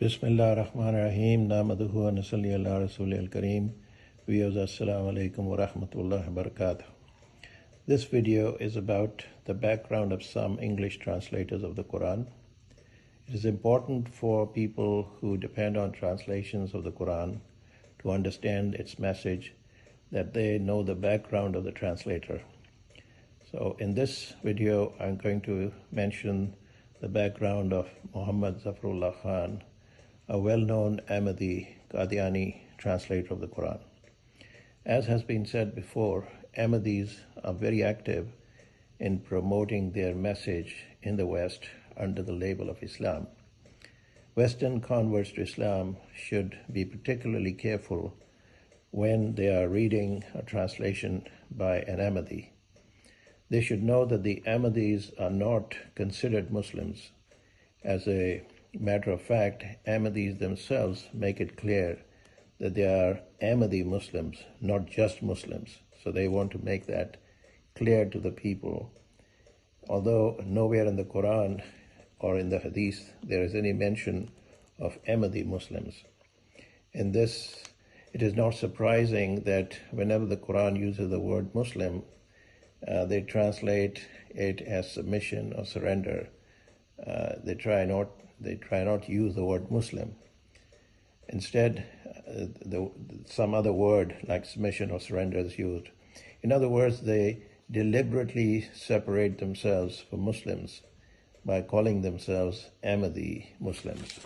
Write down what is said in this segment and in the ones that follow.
Bismillah ar-Rahman ar-Rahim. Namaduhu wa nasalli ala Rasulih al-Kareem. Viewers, assalamu alaikum wa rahmatullahi wa barakatuh. This video is about the background of some English translators of the Quran. It is important for people who depend on translations of the Quran to understand its message, that they know the background of the translator. So in this video, I'm going to mention the background of Muhammad Zafarullah Khan, a well-known Ahmedi Qadiani translator of the Quran. As has been said before, Ahmedis are very active in promoting their message in the West under the label of Islam. Western converts to Islam should be particularly careful when they are reading a translation by an Ahmedi. They should know that the Ahmedis are not considered Muslims. As a matter of fact, Ahmedis themselves make it clear that they are Ahmedi Muslims, not just Muslims. So they want to make that clear to the people. Although nowhere in the Quran or in the Hadith there is any mention of Ahmedi Muslims. In this, it is not surprising that whenever the Quran uses the word Muslim, they translate it as submission or surrender. They try not to use the word Muslim. Instead, some other word like submission or surrender is used. In other words, they deliberately separate themselves from Muslims by calling themselves Ahmedi Muslims.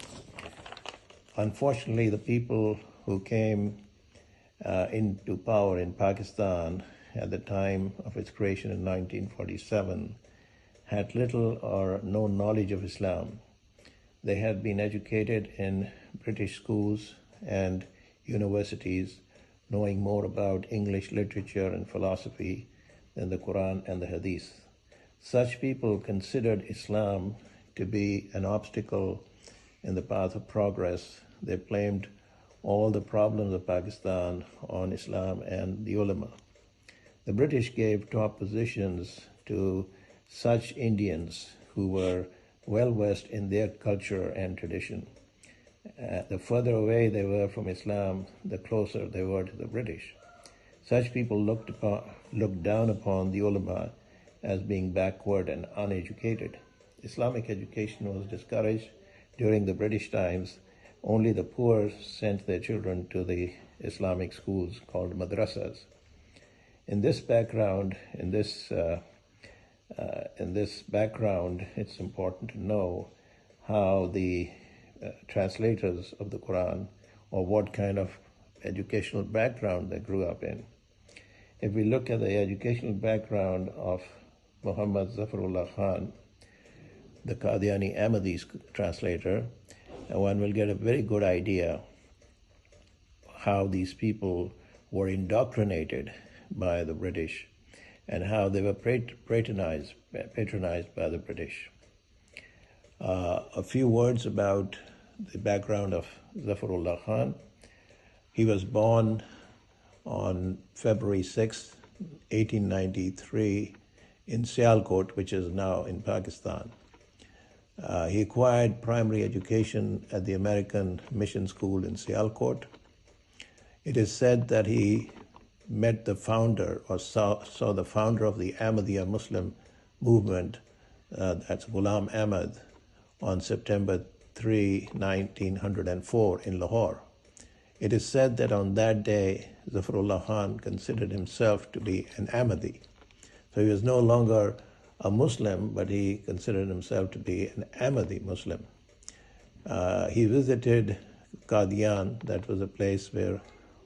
Unfortunately, the people who came into power in Pakistan at the time of its creation in 1947 had little or no knowledge of Islam. They had been educated in British schools and universities, knowing more about English literature and philosophy than the Quran and the Hadith. Such people considered Islam to be an obstacle in the path of progress. They blamed all the problems of Pakistan on Islam and the ulama. The British gave top positions to such Indians who were well-versed in their culture and tradition. The further away they were from Islam, the closer they were to the British. Such people looked down upon the ulama as being backward and uneducated. Islamic education was discouraged during the British times. Only the poor sent their children to the Islamic schools called madrasas. In this background, it's important to know how the translators of the Quran, or what kind of educational background they grew up in. If we look at the educational background of Muhammad Zafarullah Khan, the Qadiani Ahmedi translator, one will get a very good idea how these people were indoctrinated by the British and how they were patronized by the British. A few words about the background of Zafarullah Khan. He was born on February 6, 1893 in Sialkot, which is now in Pakistan. He acquired primary education at the American Mission School in Sialkot. It is said that he met the founder, or saw the founder of the Ahmadiyya Muslim movement, that's Ghulam Ahmad, on September 3, 1904 in Lahore. It is said that on that day, Zafarullah Khan considered himself to be an Ahmadi. So he was no longer a Muslim, but he considered himself to be an Ahmadi Muslim. He visited Qadian, that was a place where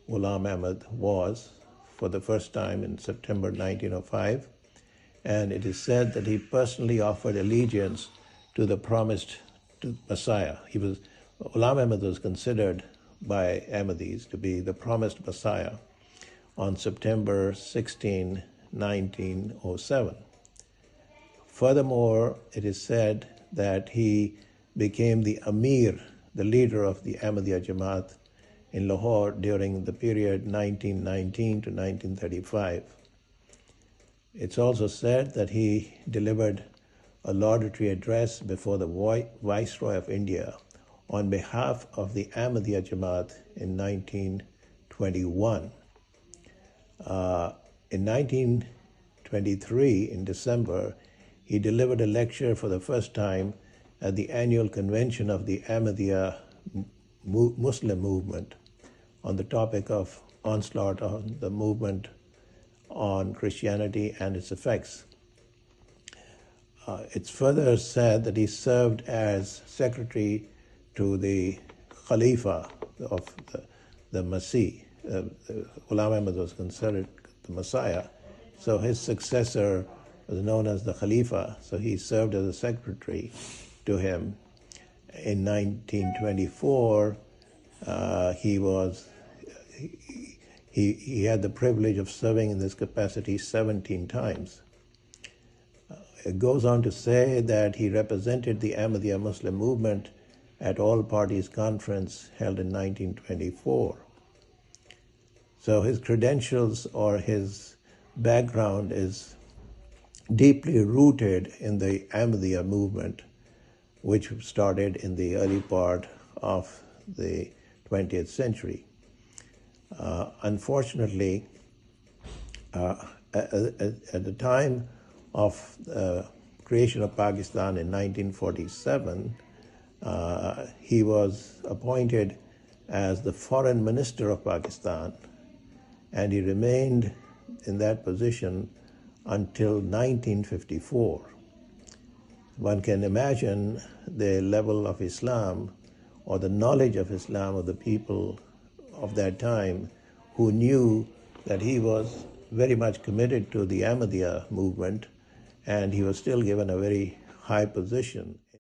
Ghulam Ahmad was, for the first time in September 1905, and it is said that he personally offered allegiance to the promised Messiah. Ghulam Ahmad was considered by Ahmadis to be the promised Messiah on September 16, 1907. Furthermore, it is said that he became the Amir, the leader of the Ahmadiyya Jamaat in Lahore during the period 1919 to 1935. It's also said that he delivered a laudatory address before the Viceroy of India on behalf of the Ahmadiyya Jamaat in 1921. In 1923, in December, he delivered a lecture for the first time at the annual convention of the Ahmadiyya Muslim movement on the topic of onslaught on the movement on Christianity and its effects. It's further said that he served as secretary to the Khalifa of the Masih. Ghulam Ahmad was considered the Messiah, so his successor was known as the Khalifa, so he served as a secretary to him. In 1924, he had the privilege of serving in this capacity 17 times. It goes on to say that he represented the Ahmadiyya Muslim movement at All Parties Conference held in 1924. So his credentials or his background is deeply rooted in the Ahmadiyya movement, which started in the early part of the 20th century. Unfortunately, at the time of the creation of Pakistan in 1947, he was appointed as the foreign minister of Pakistan, and he remained in that position until 1954. One can imagine the level of Islam or the knowledge of Islam of the people of that time, who knew that he was very much committed to the Ahmadiyya movement, and he was still given a very high position.